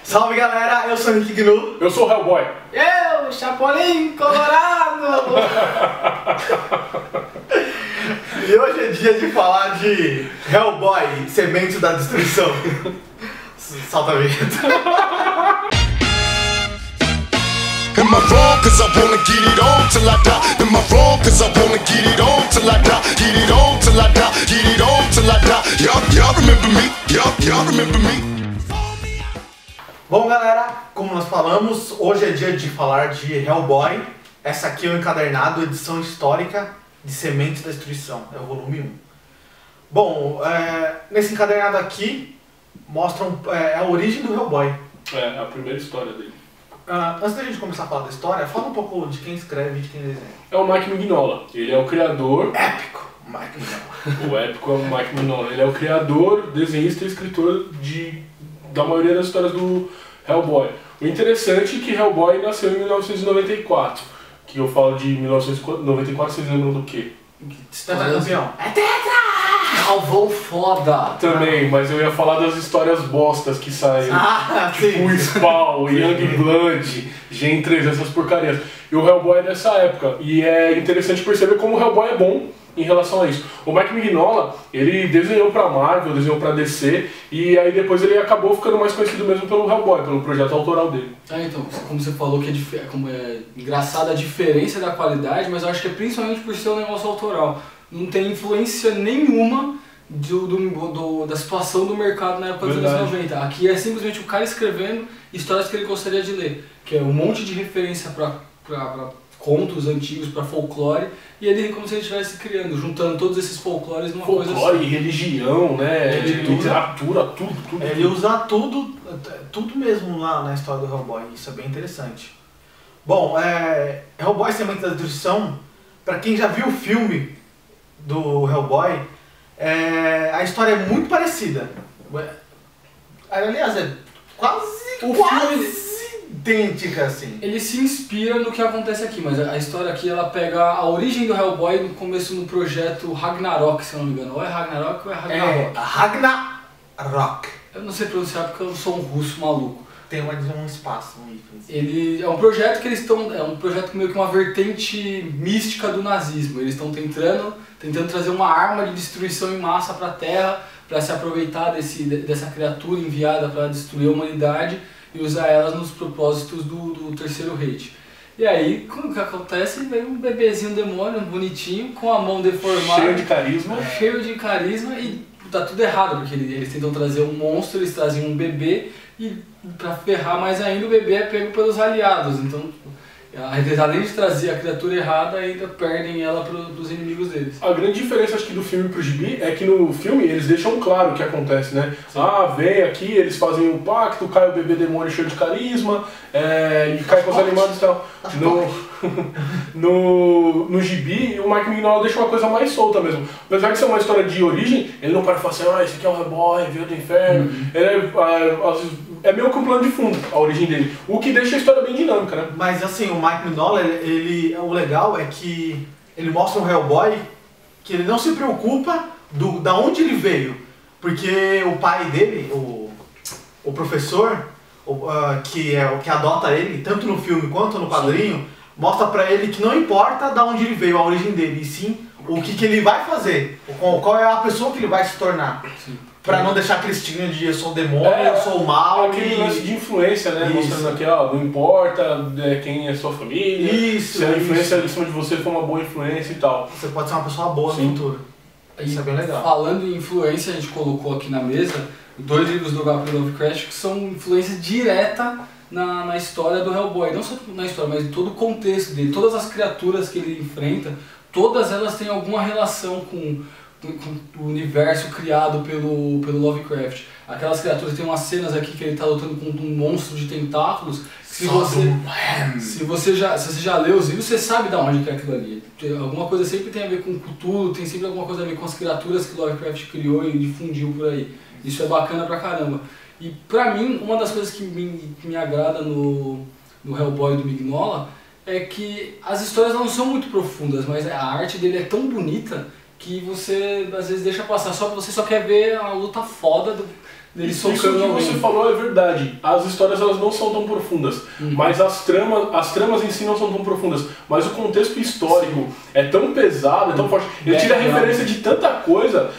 Salve galera, eu sou o Henrique Gnu. Eu sou o Hellboy. Eu, Chapolin Colorado! E hoje é dia de falar de Hellboy, Sementes da Destruição. Salta a vinheta. Am I wrong cause I wanna get it on till I die? Am I wrong cause I wanna get it on till I die? Get it on till I die, get it on till I die. Y'all remember me? Y'all remember me? Bom galera, como nós falamos, hoje é dia de falar de Hellboy. Essa aqui é o encadernado, edição histórica de Sementes da Destruição, é o volume 1. Bom, nesse encadernado aqui mostra a origem do Hellboy. É a primeira história dele. Antes da gente começar a falar da história, fala um pouco de quem escreve e de quem desenha. É o Mike Mignola. Ele é o criador. Épico! Mike Mignola. O épico é o Mike Mignola. Ele é o criador, desenhista e escritor da maioria das histórias do Hellboy. O interessante é que Hellboy nasceu em 1994. Que eu falo de 1994, vocês lembram do quê? Campeão. É tetra! Salvou foda! Também, mas eu ia falar das histórias bostas que saem. Sim. O Spawn, Young Blood, Gen 3, essas porcarias. E o Hellboy é dessa época. E é interessante perceber como o Hellboy é bom em relação a isso. O Mike Mignola, ele desenhou pra Marvel, desenhou pra DC, e aí depois ele acabou ficando mais conhecido mesmo pelo Hellboy, pelo projeto autoral dele. Então, como você falou que é engraçada a diferença da qualidade, mas eu acho que é principalmente por ser um negócio autoral. Não tem influência nenhuma da situação do mercado na época dos anos 90. Aqui é simplesmente o cara escrevendo histórias que ele gostaria de ler, que é um monte de referência para contos antigos, para folclore, e ele como se ele estivesse criando, juntando todos esses folclores numa coisa assim. Folclore, religião, né, literatura, tudo. Ele usa tudo mesmo lá na história do Hellboy, isso é bem interessante. Bom, Hellboy Sementes da Destruição, para quem já viu o filme do Hellboy, a história é muito parecida. Aliás, é quase idêntica assim. Ele se inspira no que acontece aqui, mas a história aqui ela pega a origem do Hellboy no começo no projeto Ragnarok, se eu não me engano. Ou é Ragnarok ou é Ragnarok? Ragnarok. Eu não sei pronunciar porque eu sou um russo maluco. Tem um espaço, um ícone. Ele é um projeto que eles estão, é um projeto meio que uma vertente mística do nazismo. Eles estão tentando trazer uma arma de destruição em massa para a Terra, para se aproveitar dessa criatura enviada para destruir a humanidade e usar elas nos propósitos do Terceiro Reich. E aí, o que acontece? Vem um bebezinho demônio, bonitinho, com a mão deformada. Cheio de carisma e tá tudo errado, porque eles tentam trazer um monstro, eles trazem um bebê e pra ferrar mais ainda o bebê é pego pelos aliados. Então, além de trazer a criatura errada, ainda perdem ela pros inimigos deles. A grande diferença, acho que do filme pro gibi é que no filme eles deixam claro o que acontece, né? Sim. Vem aqui, eles fazem um pacto, cai o bebê demônio cheio de carisma, e cai com os animais e tal. No gibi, o Mike Mignola deixa uma coisa mais solta mesmo. Apesar de ser uma história de origem, ele não para falar assim, esse aqui é o Hellboy, veio do inferno. Ele é meio que um plano de fundo, a origem dele. O que deixa a história bem dinâmica, né? Mas assim, o Mike Mignola, o legal é que ele mostra um Hellboy que ele não se preocupa da onde ele veio. Porque o pai dele, o professor, que adota ele, tanto no filme quanto no quadrinho, mostra pra ele que não importa da onde ele veio, a origem dele, e sim o que ele vai fazer, qual é a pessoa que ele vai se tornar. Sim. Pra não deixar aquele estigma de eu sou o demônio, eu sou o mal. Aquele lance de influência, né? Isso. Mostrando aqui, não importa quem é sua família, se a influência em cima de você for uma boa influência e tal. Você pode ser uma pessoa boa no futuro. Isso é bem legal. Falando em influência, a gente colocou aqui na mesa 2 livros do H.P. Lovecraft que são influência direta na história do Hellboy. Não só na história, mas em todo o contexto dele. Todas as criaturas que ele enfrenta, todas elas têm alguma relação com o universo criado pelo Lovecraft. Aquelas criaturas, tem umas cenas aqui que ele está lutando com um monstro de tentáculos. Se você já leu os livros, você sabe de onde que é aquilo ali. Alguma coisa sempre tem a ver com Cthulhu, tem sempre alguma coisa a ver com as criaturas que o Lovecraft criou e difundiu por aí. Isso é bacana pra caramba. E pra mim, uma das coisas que me agrada no Hellboy do Mignola é que as histórias não são muito profundas, mas a arte dele é tão bonita que você às vezes deixa passar, você só quer ver a luta foda dele Isso que socando alguém. você falou é verdade. As histórias elas não são tão profundas, mas as tramas em si não são tão profundas. Mas o contexto histórico é tão pesado, é tão forte. Ele tira referência de tanta coisa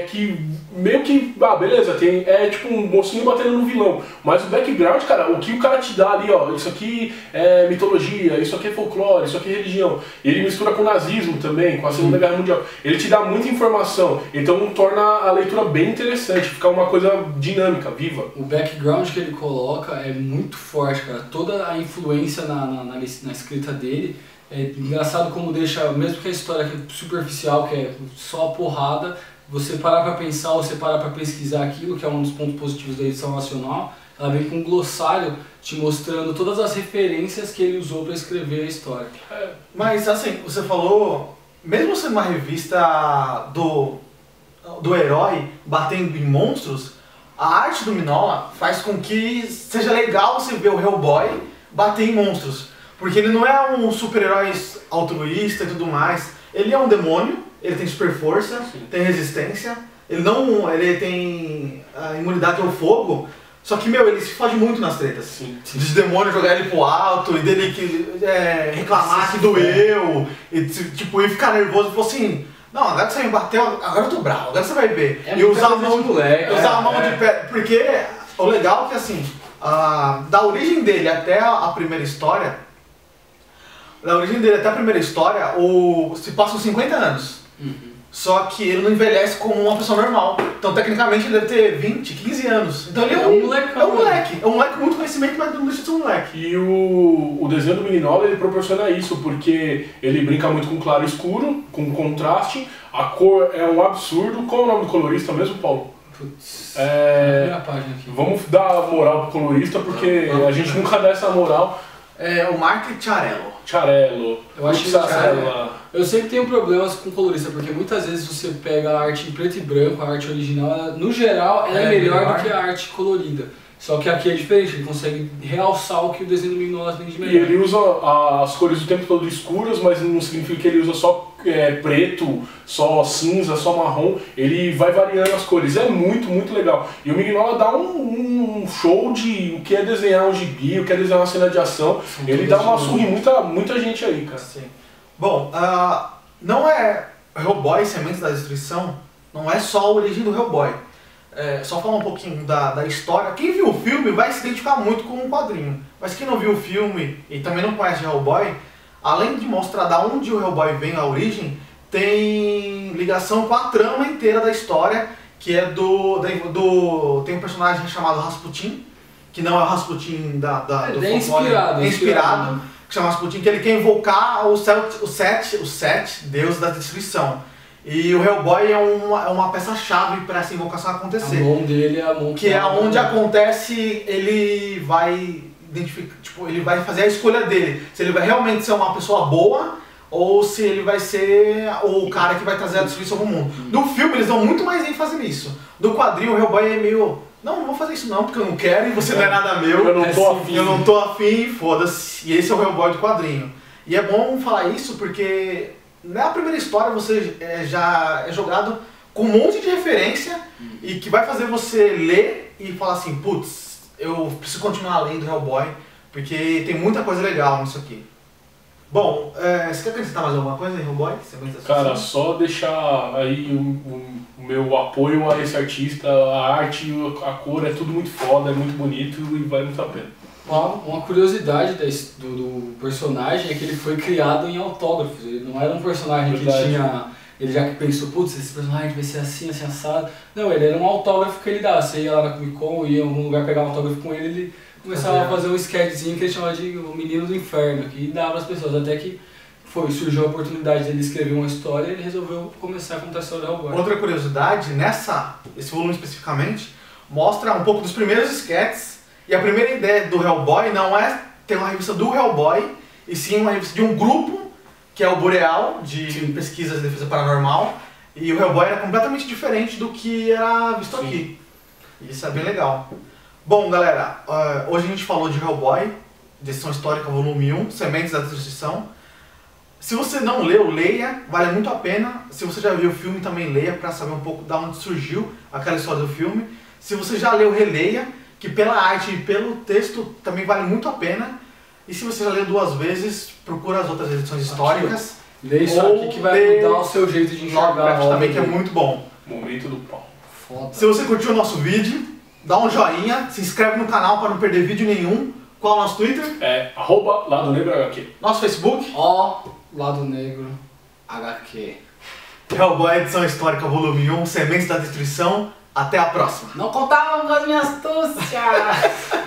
que meio que, beleza, é tipo um mocinho batendo no vilão. Mas o background, cara, o que o cara te dá ali, ó, isso aqui é mitologia, isso aqui é folclore, isso aqui é religião. Ele mistura com o nazismo também, com a Segunda Guerra Mundial. Ele te dá muita informação, então torna a leitura bem interessante, fica uma coisa dinâmica, viva. O background que ele coloca é muito forte, cara. Toda a influência na escrita dele é engraçado como deixa, mesmo que a história é superficial, que é só a porrada, você parar pra pensar ou você parar pra pesquisar aquilo, que é um dos pontos positivos da edição nacional, ela vem com um glossário te mostrando todas as referências que ele usou pra escrever a história. Mas assim, você falou, mesmo sendo uma revista do herói batendo em monstros, a arte do Mignola faz com que seja legal você ver o Hellboy bater em monstros. Porque ele não é um super-herói altruísta e tudo mais. Ele é um demônio, ele tem super força, tem resistência, ele tem imunidade ao fogo. Só que, ele se fode muito nas tretas. De demônio jogar ele pro alto, e dele reclamar que doeu, e tipo, e ficar nervoso e falar assim, não, agora que você me bateu, agora eu tô bravo, agora você vai ver. É e usar a mão de moleque. Usar a mão de pé. Porque o legal é que assim, da origem dele até a primeira história, se passam 50 anos. Só que ele não envelhece como uma pessoa normal. Então, tecnicamente, ele deve ter 20, 15 anos. Então, ele é um moleque. É um moleque com muito conhecimento, mas não deixa de ser um moleque. E o desenho do Mignola, ele proporciona isso, porque ele brinca muito com claro e escuro, com contraste. A cor é um absurdo. Qual é o nome do colorista mesmo, Paulo? Putz, página aqui. Vamos dar moral pro colorista, porque a gente nunca dá essa moral. É o Mark Charello. Eu acho que eu sempre tenho problemas com colorista, porque muitas vezes você pega a arte em preto e branco, a arte original, no geral ela é melhor do que a arte colorida. Só que aqui é diferente, ele consegue realçar o que o desenho do Mignola tem de melhor. E ele usa as cores o tempo todo escuras, mas não significa que ele usa só preto, só cinza, só marrom. Ele vai variando as cores, é muito, muito legal. E o Mignola dá um show de o que é desenhar um gibi, o que é desenhar uma cena de ação. Ele dá uma surra em muita gente aí, cara. Sim. Bom, não é Hellboy, Sementes da Destruição, não é só a origem do Hellboy. Só falar um pouquinho da história. Quem viu o filme vai se identificar muito com o quadrinho. Mas quem não viu o filme e também não conhece Hellboy, além de mostrar da onde o Hellboy vem, a origem, tem ligação com a trama inteira da história, que é tem um personagem chamado Rasputin, que não é o Rasputin do folclore. É inspirado. Que chama Rasputin, que ele quer invocar os sete deuses da destruição. E o Hellboy é uma peça-chave para essa invocação acontecer. A mão dele é a mão que é onde acontece, ele vai identificar, ele vai fazer a escolha dele. Se ele vai realmente ser uma pessoa boa ou se ele vai ser o cara que vai trazer a destruição pro mundo. No filme eles dão muito mais ênfase nisso. No quadrinho o Hellboy é meio, não vou fazer isso não, porque eu não quero e você não é nada meu. Eu não tô afim, foda-se. E esse é o Hellboy do quadrinho. E é bom falar isso porque na primeira história você já é jogado com um monte de referência e que vai fazer você ler e falar assim, putz, eu preciso continuar lendo Hellboy porque tem muita coisa legal nisso aqui. Bom, você quer acrescentar mais alguma coisa em Hellboy? Cara, só deixar aí o meu apoio a esse artista, a arte, a cor, é tudo muito foda, é muito bonito e vale muito a pena. Uma curiosidade do personagem é que ele foi criado em autógrafos, ele não era um personagem que tinha... Ele já pensou, putz, esse personagem vai ser assim, assim, assado. Não, ele era um autógrafo que ele dava. Você ia lá na Comic Con, ia em algum lugar pegar um autógrafo com ele, ele começava a fazer um sketchzinho que ele chamava de O Menino do Inferno, que dava às pessoas, até que surgiu a oportunidade dele escrever uma história e ele resolveu começar a contar a história do Hellboy. Outra curiosidade, esse volume especificamente, mostra um pouco dos primeiros sketches. E a primeira ideia do Hellboy não é ter uma revista do Hellboy, e sim uma revista de um grupo, que é o Boreal, de pesquisas de defesa paranormal. E o Hellboy era completamente diferente do que era visto aqui. Isso é bem legal. Bom, galera, hoje a gente falou de Hellboy, edição histórica volume 1, Sementes da Destruição. Se você não leu, leia, vale muito a pena. Se você já viu o filme, também leia para saber um pouco de onde surgiu aquela história do filme. Se você já leu, releia, que pela arte e pelo texto também vale muito a pena. E se você já leu 2 vezes, procura as outras edições históricas. Lê isso aqui que vai mudar o seu jeito de enxergar a Lovecraft obra também, que é dele. muito bom. Momento do pau. Foda. Se você curtiu o nosso vídeo, dá um joinha, se inscreve no canal para não perder vídeo nenhum. Qual é o nosso Twitter? É @LadoNegroHQ. Nosso Facebook? Ó, Lado Negro HQ. Hellboy, edição histórica, volume 1, Sementes da Destruição. Até a próxima. Não contavam com as minhas astúcias!